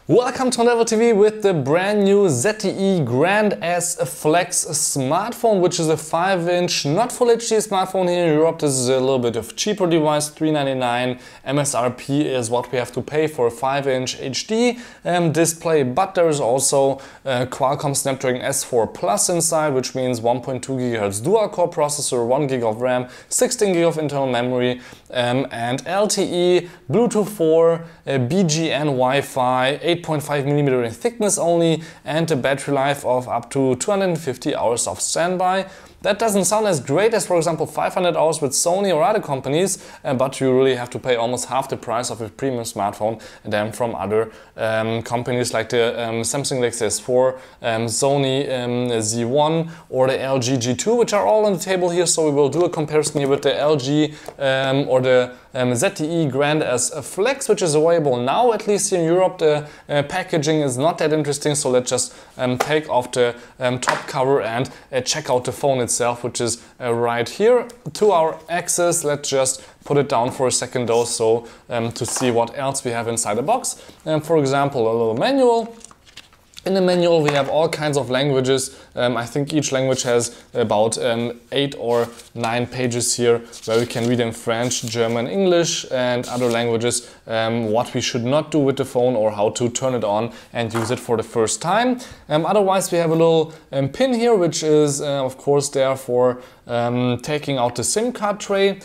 Welcome to Never TV with the brand new ZTE Grand S Flex smartphone, which is a 5-inch, not full HD smartphone here in Europe. This is a little bit of cheaper device, $399. MSRP is what we have to pay for a 5-inch HD display, but there is also a Qualcomm Snapdragon S4 Plus inside, which means 1.2 GHz dual-core processor, 1 GB of RAM, 16 GB of internal memory, and LTE, Bluetooth 4, BGN Wi-Fi, 8.5mm in thickness only, and a battery life of up to 250 hours of standby. That doesn't sound as great as, for example, 500 hours with Sony or other companies, but you really have to pay almost half the price of a premium smartphone than from other companies like the Samsung Galaxy S4, Sony Z1 or the LG G2, which are all on the table here. So we will do a comparison here with the LG or the ZTE Grand S Flex, which is available now, at least here in Europe. The packaging is not that interesting, so let's just take off the top cover and check out the phone itself, which is right here. To our axis, let's just put it down for a second though, so to see what else we have inside the box. For example, a little manual. In the manual we have all kinds of languages. I think each language has about 8 or 9 pages here where we can read in French, German, English and other languages what we should not do with the phone or how to turn it on and use it for the first time. Otherwise we have a little pin here, which is of course there for taking out the SIM card tray.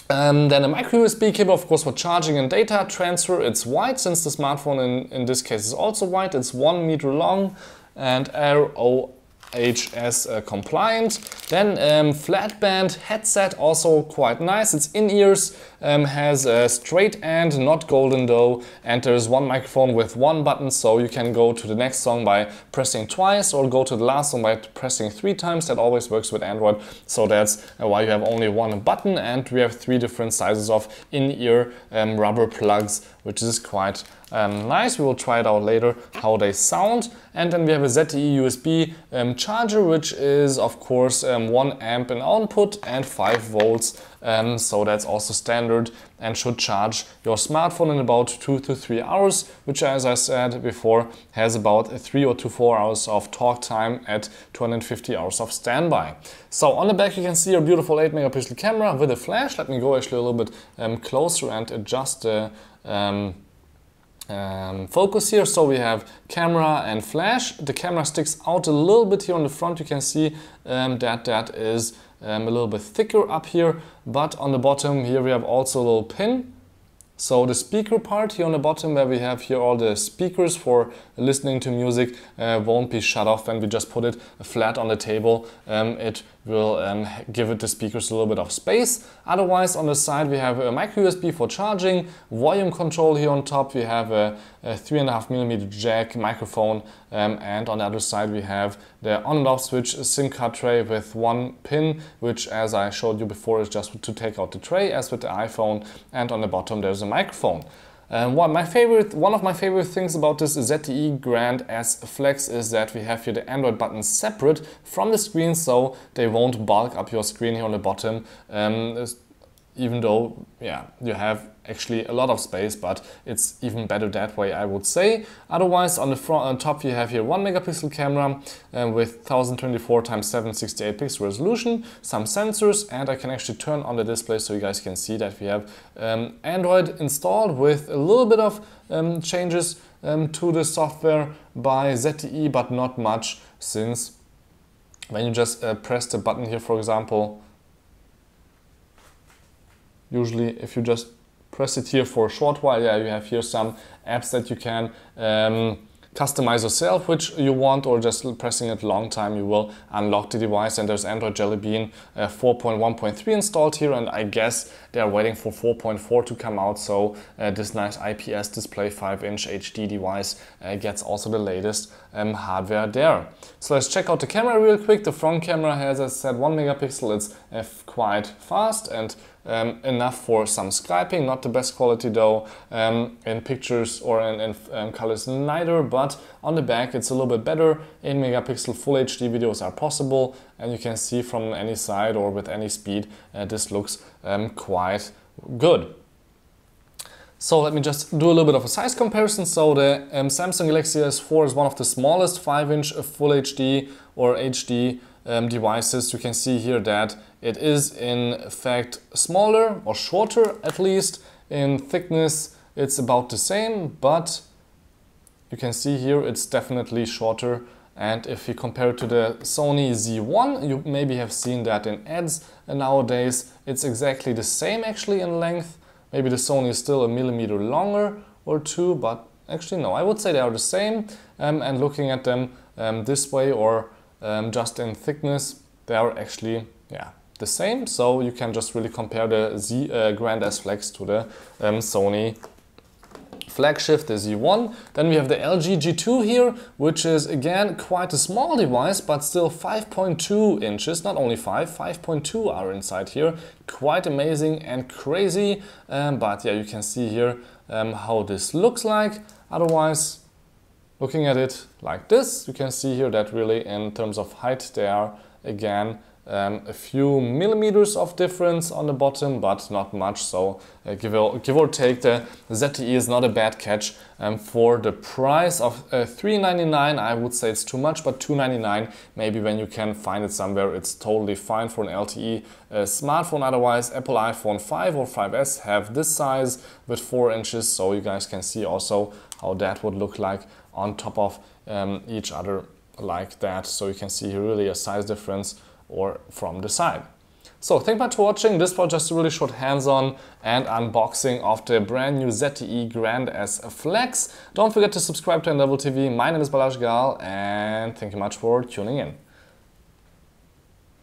Then a micro USB cable, of course, for charging and data transfer. It's white, since the smartphone in this case is also white. It's 1 meter long and RoHS compliant. Then flat band headset, also quite nice. It's in ears, has a straight end, not golden though, and there's one microphone with one button, so you can go to the next song by pressing twice or go to the last song by pressing 3 times. That always works with Android, so that's why you have only one button. And we have 3 different sizes of in-ear rubber plugs, which is quite nice. We will try it out later how they sound. And then we have a ZTE USB charger, which is of course 1 amp in output and 5 volts. So that's also standard and should charge your smartphone in about 2 to 3 hours, which, as I said before, has about 3 or 4 hours of talk time at 250 hours of standby. So on the back you can see a beautiful 8 megapixel camera with a flash. Let me go actually a little bit closer and adjust the focus here. So we have camera and flash. The camera sticks out a little bit here on the front. You can see that is a little bit thicker up here, but on the bottom here we have also a little pin. So the speaker part here on the bottom, where we have here all the speakers for listening to music, won't be shut off when we just put it flat on the table. It will give it the speakers a little bit of space. Otherwise, on the side we have a micro USB for charging, volume control here on top. We have a 3.5mm jack microphone, and on the other side we have the on and off switch SIM card tray with 1 pin, which, as I showed you before, is just to take out the tray as with the iPhone. And on the bottom there's a microphone. One of my favorite things about this ZTE Grand S Flex is that we have here the Android buttons separate from the screen, so they won't bulk up your screen here on the bottom. Even though, yeah, you have actually a lot of space, but it's even better that way, I would say. Otherwise, on the front, on top, you have here 1 megapixel camera with 1024 x 768 pixel resolution, some sensors, and I can actually turn on the display so you guys can see that we have Android installed with a little bit of changes to the software by ZTE, but not much, since when you just press the button here, for example, usually if you just press it here for a short while, yeah, you have here some apps that you can customize yourself which you want, or just pressing it a long time you will unlock the device. And there's Android Jelly Bean 4.1.3 installed here, and I guess they are waiting for 4.4 to come out, so this nice IPS display 5-inch HD device gets also the latest hardware there. So let's check out the camera real quick. The front camera has, as I said, 1 megapixel. It's quite fast and enough for some Skyping, not the best quality though in pictures or in colors neither, but on the back it's a little bit better. 8 megapixel full HD videos are possible, and you can see from any side or with any speed this looks quite good. So let me just do a little bit of a size comparison. So the Samsung Galaxy S4 is one of the smallest 5-inch Full HD or HD devices. You can see here that it is in fact smaller or shorter, at least. In thickness it's about the same, but you can see here it's definitely shorter. And if you compare it to the Sony Z1, you maybe have seen that in ads, and nowadays it's exactly the same actually in length. Maybe the Sony is still a millimeter longer or two, but actually no, I would say they are the same. And looking at them this way or just in thickness, they are actually the same. So you can just really compare the Grand S Flex to the Sony flagship, the Z1. Then we have the LG G2 here, which is again quite a small device, but still 5.2 inches, not only 5.2 are inside here. Quite amazing and crazy, but yeah, you can see here how this looks like. Otherwise, looking at it like this, you can see here that really in terms of height, they are again a few millimeters of difference on the bottom, but not much. So give or take, the ZTE is not a bad catch. For the price of $399, I would say it's too much, but $299, maybe when you can find it somewhere, it's totally fine for an LTE smartphone. Otherwise, Apple iPhone 5 or 5S have this size with 4 inches, so you guys can see also how that would look like on top of each other like that. So you can see here really a size difference or from the side. So thank you much for watching. This was just a really short hands-on and unboxing of the brand new ZTE Grand S Flex. Don't forget to subscribe to Level TV. My name is Balazs Gal, and thank you much for tuning in.